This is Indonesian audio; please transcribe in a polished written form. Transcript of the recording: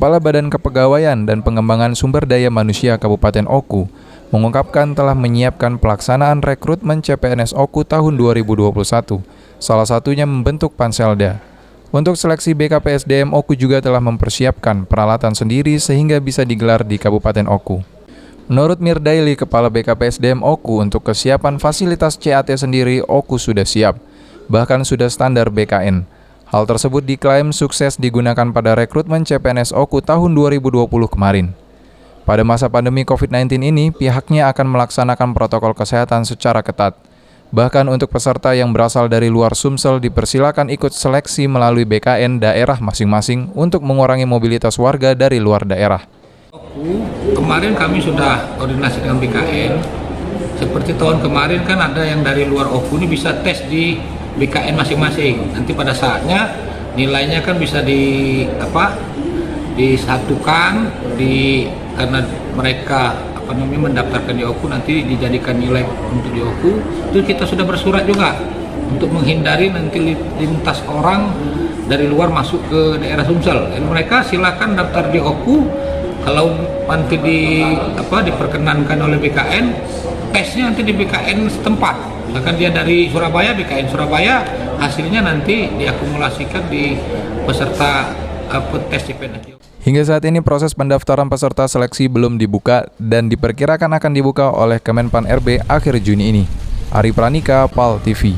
Kepala Badan Kepegawaian dan Pengembangan Sumber Daya Manusia Kabupaten Oku mengungkapkan telah menyiapkan pelaksanaan rekrutmen CPNS Oku tahun 2021, salah satunya membentuk Panselda. Untuk seleksi BKPSDM Oku juga telah mempersiapkan peralatan sendiri sehingga bisa digelar di Kabupaten Oku. Menurut Mirdaili, Kepala BKPSDM Oku, untuk kesiapan fasilitas CAT sendiri Oku sudah siap, bahkan sudah standar BKN. Hal tersebut diklaim sukses digunakan pada rekrutmen CPNS Oku tahun 2020 kemarin. Pada masa pandemi COVID-19 ini, pihaknya akan melaksanakan protokol kesehatan secara ketat. Bahkan untuk peserta yang berasal dari luar Sumsel dipersilakan ikut seleksi melalui BKN daerah masing-masing untuk mengurangi mobilitas warga dari luar daerah. Kemarin kami sudah koordinasi dengan BKN. Seperti tahun kemarin kan ada yang dari luar Oku ini bisa tes di BKN masing-masing. Nanti pada saatnya nilainya kan bisa disatukan karena mereka mendaftarkan di Oku, nanti dijadikan nilai untuk di Oku. Itu kita sudah bersurat juga untuk menghindari nanti lintas orang dari luar masuk ke daerah Sumsel. Dan mereka silakan daftar di Oku. Kalau nanti diperkenankan oleh BKN, tesnya nanti di BKN setempat. Misalkan dia dari Surabaya, BKN Surabaya, hasilnya nanti diakumulasikan di peserta tes CPNS. Hingga saat ini proses pendaftaran peserta seleksi belum dibuka dan diperkirakan akan dibuka oleh Kemenpan RB akhir Juni ini. Ari Pranika, PAL TV.